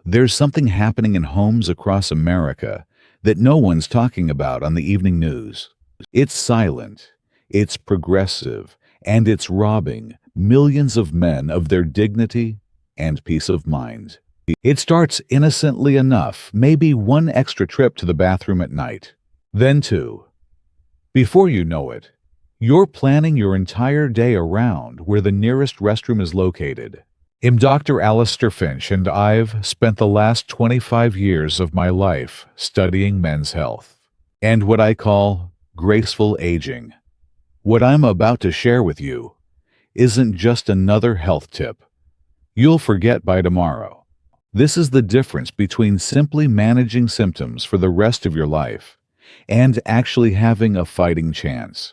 There's something happening in homes across America that no one's talking about on the evening news. It's silent, it's progressive, and it's robbing millions of men of their dignity and peace of mind. It starts innocently enough, maybe one extra trip to the bathroom at night. Then two. Before you know it, you're planning your entire day around where the nearest restroom is located. I'm Dr. Alistair Finch, and I've spent the last 25 years of my life studying men's health and what I call graceful aging. What I'm about to share with you isn't just another health tip you'll forget by tomorrow. This is the difference between simply managing symptoms for the rest of your life and actually having a fighting chance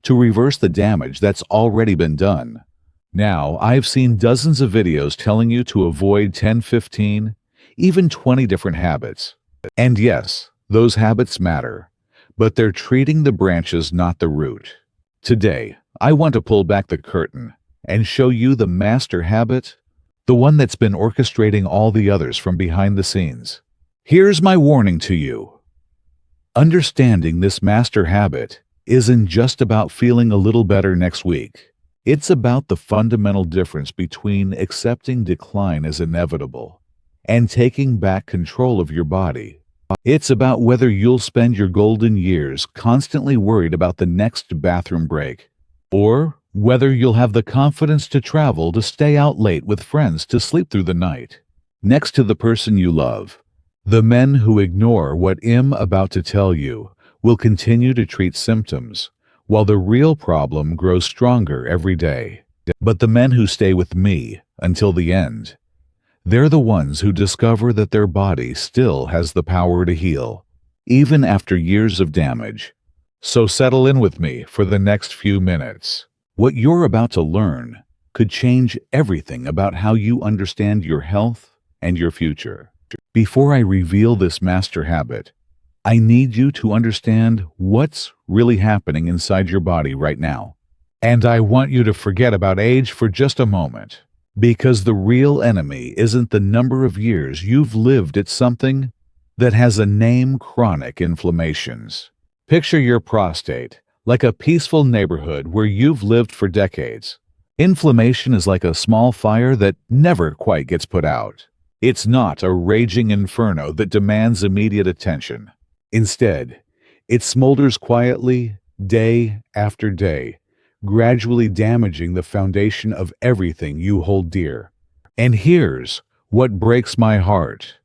to reverse the damage that's already been done. Now, I've seen dozens of videos telling you to avoid 10, 15, even 20 different habits. And yes, those habits matter, but they're treating the branches, not the root. Today, I want to pull back the curtain and show you the master habit, the one that's been orchestrating all the others from behind the scenes. Here's my warning to you. Understanding this master habit isn't just about feeling a little better next week. It's about the fundamental difference between accepting decline as inevitable and taking back control of your body. It's about whether you'll spend your golden years constantly worried about the next bathroom break, or whether you'll have the confidence to travel to stay out late with friends to sleep through the night, next to the person you love. The men who ignore what I'm about to tell you will continue to treat symptoms, while the real problem grows stronger every day. But the men who stay with me until the end, they're the ones who discover that their body still has the power to heal, even after years of damage. So settle in with me for the next few minutes. What you're about to learn could change everything about how you understand your health and your future. Before I reveal this master habit, I need you to understand what's really happening inside your body right now. And I want you to forget about age for just a moment, because the real enemy isn't the number of years you've lived. It's something that has a name: chronic inflammations. Picture your prostate like a peaceful neighborhood where you've lived for decades. Inflammation is like a small fire that never quite gets put out. It's not a raging inferno that demands immediate attention. Instead, it smolders quietly, day after day, gradually damaging the foundation of everything you hold dear. And here's what breaks my heart.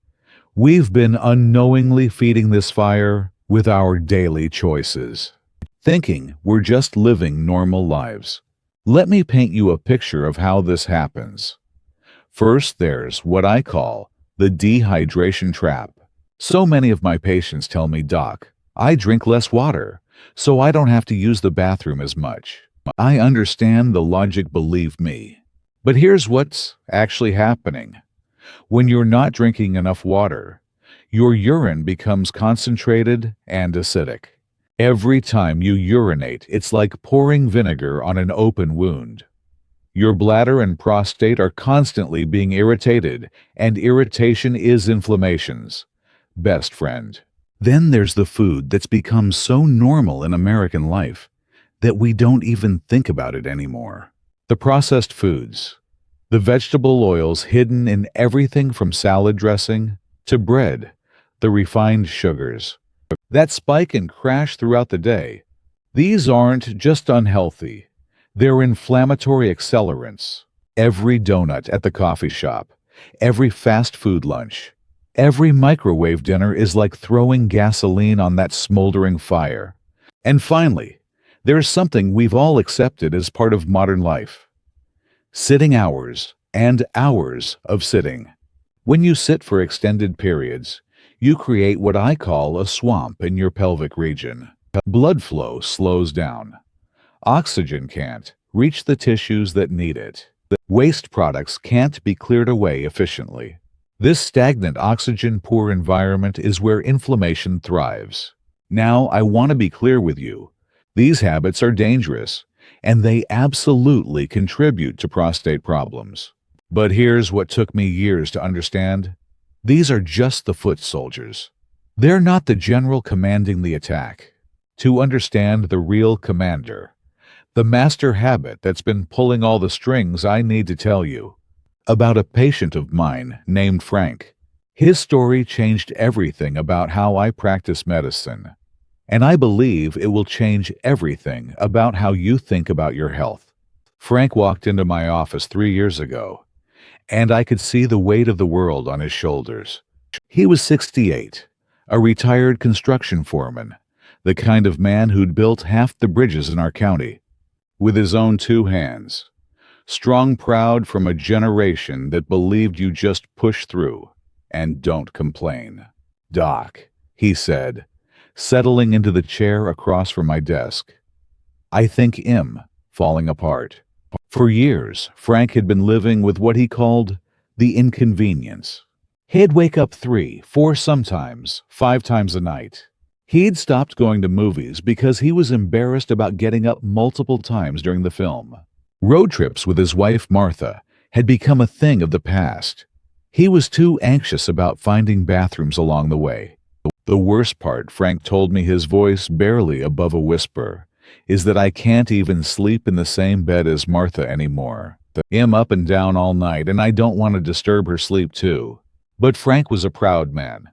We've been unknowingly feeding this fire with our daily choices, thinking we're just living normal lives. Let me paint you a picture of how this happens. First, there's what I call the dehydration trap. So many of my patients tell me, "Doc, I drink less water, so I don't have to use the bathroom as much." I understand the logic, believe me. But here's what's actually happening. When you're not drinking enough water, your urine becomes concentrated and acidic. Every time you urinate, it's like pouring vinegar on an open wound. Your bladder and prostate are constantly being irritated, and irritation is inflammation's best friend. Then there's the food that's become so normal in American life that we don't even think about it anymore. The processed foods, the vegetable oils hidden in everything from salad dressing to bread, the refined sugars that spike and crash throughout the day. These aren't just unhealthy, they're inflammatory accelerants. Every donut at the coffee shop, every fast food lunch, every microwave dinner is like throwing gasoline on that smoldering fire. And finally, there's something we've all accepted as part of modern life: sitting hours and hours of sitting. When you sit for extended periods, you create what I call a swamp in your pelvic region. Blood flow slows down. Oxygen can't reach the tissues that need it. Waste products can't be cleared away efficiently. This stagnant, oxygen-poor environment is where inflammation thrives. Now, I want to be clear with you. These habits are dangerous, and they absolutely contribute to prostate problems. But here's what took me years to understand. These are just the foot soldiers. They're not the general commanding the attack. To understand the real commander, the master habit that's been pulling all the strings, I need to tell you about a patient of mine named Frank. His story changed everything about how I practice medicine, and I believe it will change everything about how you think about your health. Frank walked into my office 3 years ago, and I could see the weight of the world on his shoulders. He was 68, a retired construction foreman, the kind of man who'd built half the bridges in our county with his own two hands. Strong, proud, from a generation that believed you just push through and don't complain. "Doc," he said, settling into the chair across from my desk, "I think I'm falling apart." For years, Frank had been living with what he called the inconvenience. He'd wake up 3, 4, sometimes 5 times a night. He'd stopped going to movies because he was embarrassed about getting up multiple times during the film. Road trips with his wife Martha had become a thing of the past. He was too anxious about finding bathrooms along the way. The worst part, Frank told me, his voice barely above a whisper, is that I can't even sleep in the same bed as Martha anymore. I'm up and down all night, and I don't want to disturb her sleep too. But Frank was a proud man.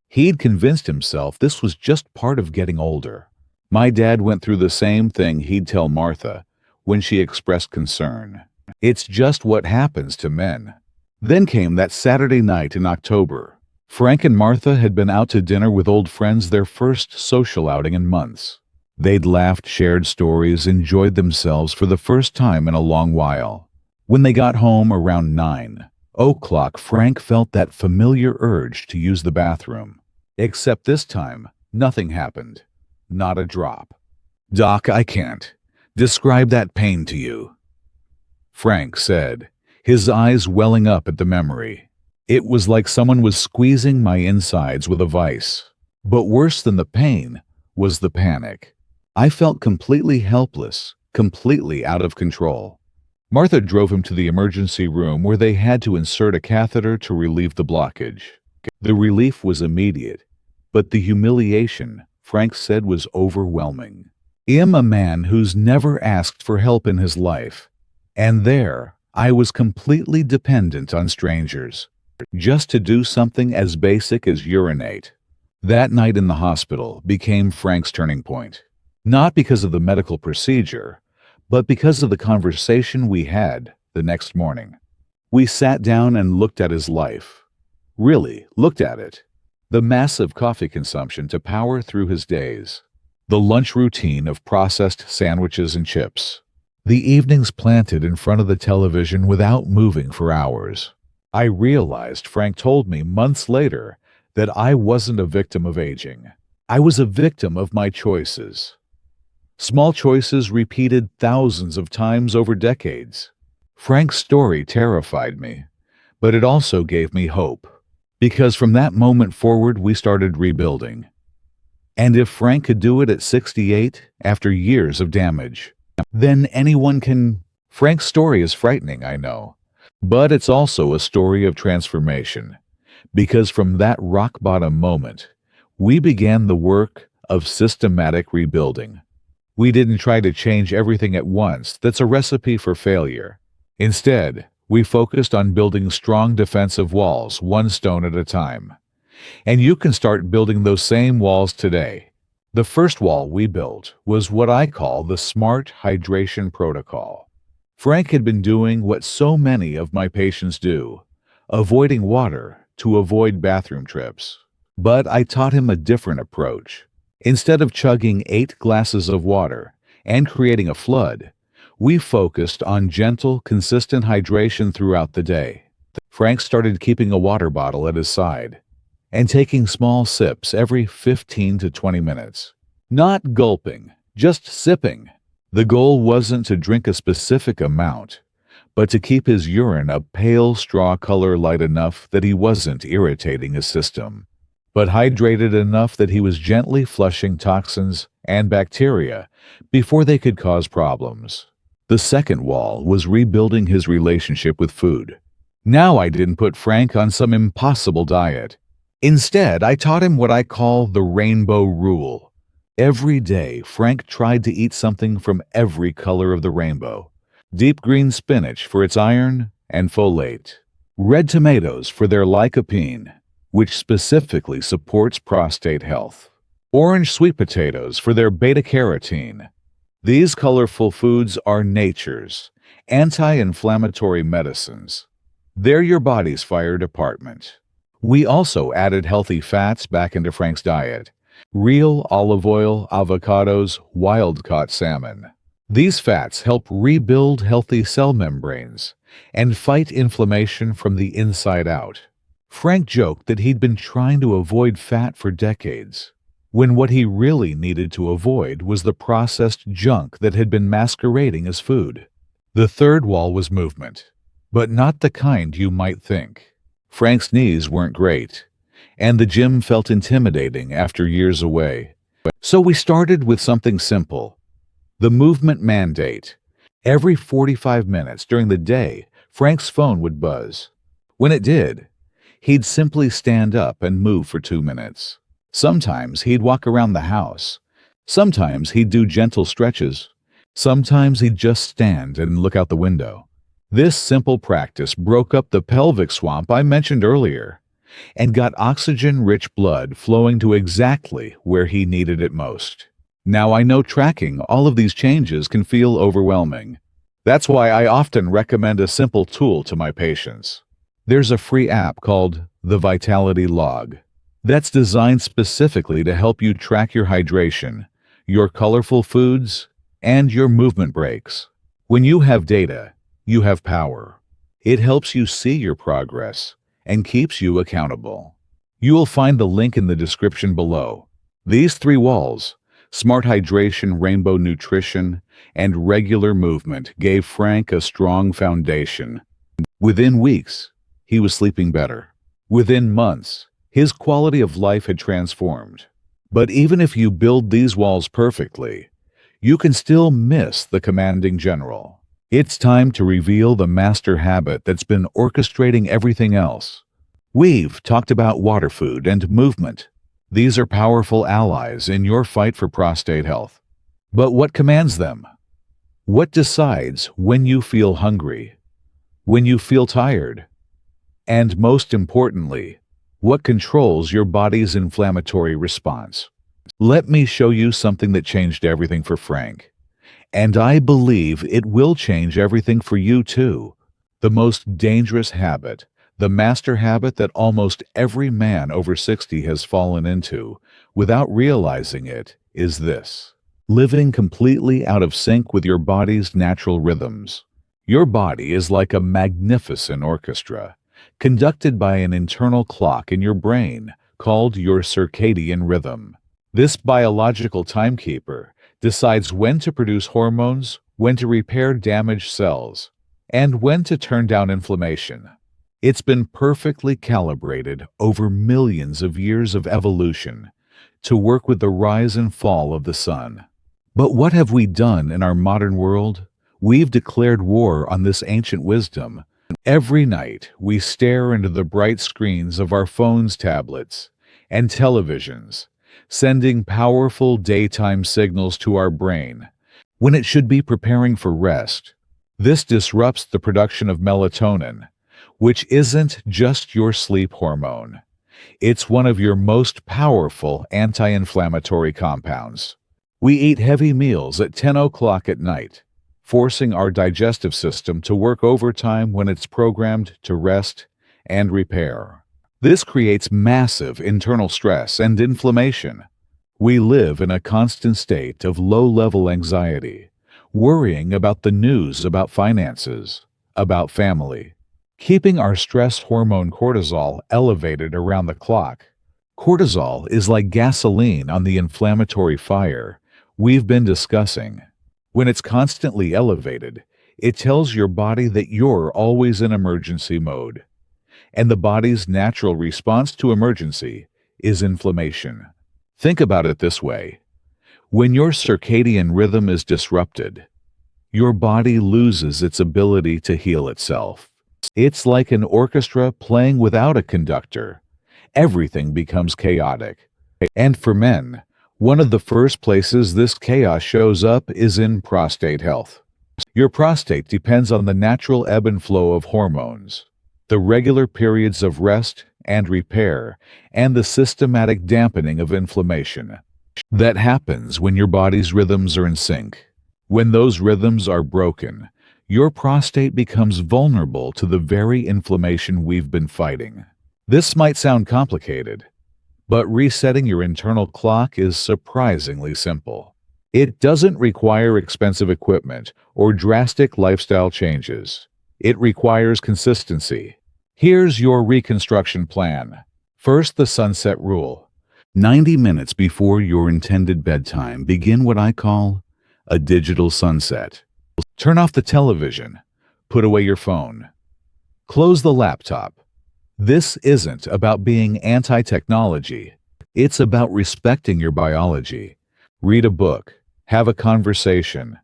He'd convinced himself this was just part of getting older. My dad went through the same thing, he'd tell Martha when she expressed concern. It's just what happens to men. Then came that Saturday night in October. Frank and Martha had been out to dinner with old friends, their first social outing in months. They'd laughed, shared stories, enjoyed themselves for the first time in a long while. When they got home around 9:00, Frank felt that familiar urge to use the bathroom. Except this time, nothing happened. Not a drop. "Doc, I can't describe that pain to you," Frank said, his eyes welling up at the memory. "It was like someone was squeezing my insides with a vice. But worse than the pain was the panic. I felt completely helpless, completely out of control." Martha drove him to the emergency room where they had to insert a catheter to relieve the blockage. The relief was immediate, but the humiliation, Frank said, was overwhelming. "I'm a man who's never asked for help in his life, and there I was completely dependent on strangers, just to do something as basic as urinate." That night in the hospital became Frank's turning point. Not because of the medical procedure, but because of the conversation we had the next morning. We sat down and looked at his life. Really looked at it. The massive coffee consumption to power through his days. The lunch routine of processed sandwiches and chips. The evenings planted in front of the television without moving for hours. I realized, Frank told me months later, that I wasn't a victim of aging. I was a victim of my choices. Small choices repeated thousands of times over decades. Frank's story terrified me, but it also gave me hope, because from that moment forward we started rebuilding. And if Frank could do it at 68, after years of damage, then anyone can. Frank's story is frightening, I know, but it's also a story of transformation, because from that rock-bottom moment, we began the work of systematic rebuilding. We didn't try to change everything at once. That's a recipe for failure. Instead, we focused on building strong defensive walls, one stone at a time. And you can start building those same walls today. The first wall we built was what I call the Smart Hydration Protocol. Frank had been doing what so many of my patients do, avoiding water to avoid bathroom trips. But I taught him a different approach. Instead of chugging 8 glasses of water and creating a flood, we focused on gentle, consistent hydration throughout the day. Frank started keeping a water bottle at his side and taking small sips every 15 to 20 minutes. Not gulping, just sipping. The goal wasn't to drink a specific amount, but to keep his urine a pale straw color, light enough that he wasn't irritating his system, but hydrated enough that he was gently flushing toxins and bacteria before they could cause problems. The second wall was rebuilding his relationship with food. Now I didn't put Frank on some impossible diet. Instead, I taught him what I call the rainbow rule. Every day, Frank tried to eat something from every color of the rainbow. Deep green spinach for its iron and folate. Red tomatoes for their lycopene, which specifically supports prostate health. Orange sweet potatoes for their beta-carotene. These colorful foods are nature's anti-inflammatory medicines. They're your body's fire department. We also added healthy fats back into Frank's diet. Real olive oil, avocados, wild-caught salmon. These fats help rebuild healthy cell membranes and fight inflammation from the inside out. Frank joked that he'd been trying to avoid fat for decades, when what he really needed to avoid was the processed junk that had been masquerading as food. The third wall was movement, but not the kind you might think. Frank's knees weren't great, and the gym felt intimidating after years away. So we started with something simple: the movement mandate. Every 45 minutes during the day, Frank's phone would buzz. When it did, he'd simply stand up and move for 2 minutes. Sometimes he'd walk around the house. Sometimes he'd do gentle stretches. Sometimes he'd just stand and look out the window. This simple practice broke up the pelvic swamp I mentioned earlier and got oxygen-rich blood flowing to exactly where he needed it most. Now I know tracking all of these changes can feel overwhelming. That's why I often recommend a simple tool to my patients. There's a free app called the Vitality Log that's designed specifically to help you track your hydration, your colorful foods, and your movement breaks. When you have data, you have power. It helps you see your progress and keeps you accountable. You will find the link in the description below. These 3 walls, smart hydration, rainbow nutrition, and regular movement, gave Frank a strong foundation. Within weeks, he was sleeping better. Within months, his quality of life had transformed. But even if you build these walls perfectly, you can still miss the commanding general. It's time to reveal the master habit that's been orchestrating everything else. We've talked about water, food, and movement. These are powerful allies in your fight for prostate health. But what commands them? What decides when you feel hungry? When you feel tired? And most importantly, what controls your body's inflammatory response? Let me show you something that changed everything for Frank. And I believe it will change everything for you too. The most dangerous habit, the master habit that almost every man over 60 has fallen into without realizing it, is this: living completely out of sync with your body's natural rhythms. Your body is like a magnificent orchestra, conducted by an internal clock in your brain called your circadian rhythm. This biological timekeeper decides when to produce hormones, when to repair damaged cells, and when to turn down inflammation. It's been perfectly calibrated over millions of years of evolution to work with the rise and fall of the sun. But what have we done in our modern world? We've declared war on this ancient wisdom. Every night we stare into the bright screens of our phones, tablets, and televisions, sending powerful daytime signals to our brain when it should be preparing for rest. This disrupts the production of melatonin, which isn't just your sleep hormone. It's one of your most powerful anti-inflammatory compounds. We eat heavy meals at 10 o'clock at night, forcing our digestive system to work overtime when it's programmed to rest and repair. This creates massive internal stress and inflammation. We live in a constant state of low-level anxiety, worrying about the news, about finances, about family, keeping our stress hormone cortisol elevated around the clock. Cortisol is like gasoline on the inflammatory fire we've been discussing. When it's constantly elevated, it tells your body that you're always in emergency mode. And the body's natural response to emergency is inflammation. Think about it this way. When your circadian rhythm is disrupted, your body loses its ability to heal itself. It's like an orchestra playing without a conductor. Everything becomes chaotic. And for men, one of the first places this chaos shows up is in prostate health. Your prostate depends on the natural ebb and flow of hormones, the regular periods of rest and repair, and the systematic dampening of inflammation. That happens when your body's rhythms are in sync. When those rhythms are broken, your prostate becomes vulnerable to the very inflammation we've been fighting. This might sound complicated, but resetting your internal clock is surprisingly simple. It doesn't require expensive equipment or drastic lifestyle changes. It requires consistency. Here's your reconstruction plan. First, the sunset rule. 90 minutes before your intended bedtime, begin what I call a digital sunset. Turn off the television. Put away your phone. Close the laptop. This isn't about being anti-technology. It's about respecting your biology. Read a book. Have a conversation.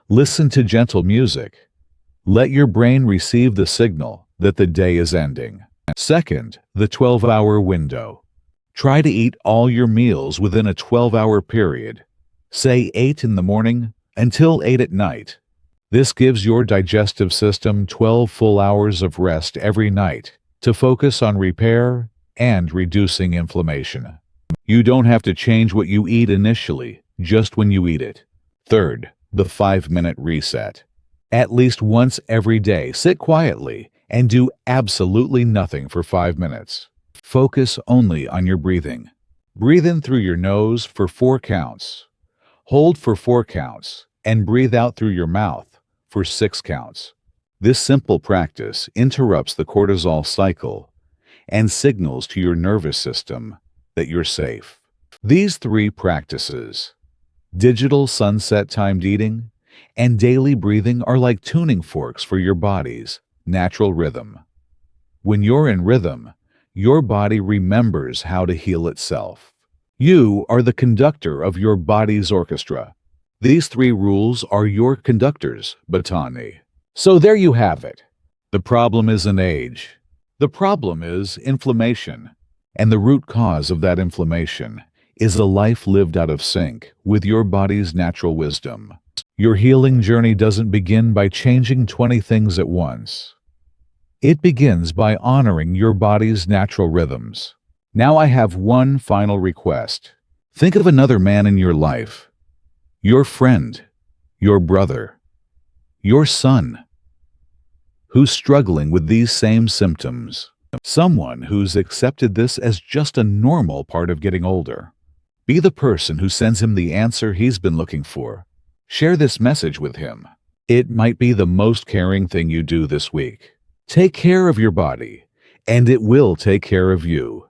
Listen to gentle music. Let your brain receive the signal that the day is ending. Second, the 12-hour window. Try to eat all your meals within a 12-hour period. Say 8 in the morning until 8 at night. This gives your digestive system 12 full hours of rest every night to focus on repair and reducing inflammation. You don't have to change what you eat initially, just when you eat it. Third, the 5-minute reset. At least once every day, sit quietly and do absolutely nothing for 5 minutes. Focus only on your breathing. Breathe in through your nose for 4 counts. Hold for 4 counts and breathe out through your mouth for 6 counts. This simple practice interrupts the cortisol cycle and signals to your nervous system that you're safe. These 3 practices, digital sunset timed eating and daily breathing, are like tuning forks for your body's natural rhythm. When you're in rhythm, your body remembers how to heal itself. You are the conductor of your body's orchestra. These 3 rules are your conductor's baton. So there you have it. The problem isn't age. The problem is inflammation. And the root cause of that inflammation is a life lived out of sync with your body's natural wisdom. Your healing journey doesn't begin by changing 20 things at once. It begins by honoring your body's natural rhythms. Now I have one final request. Think of another man in your life, your friend, your brother, your son, who's struggling with these same symptoms. Someone who's accepted this as just a normal part of getting older. Be the person who sends him the answer he's been looking for. Share this message with him. It might be the most caring thing you do this week. Take care of your body, and it will take care of you.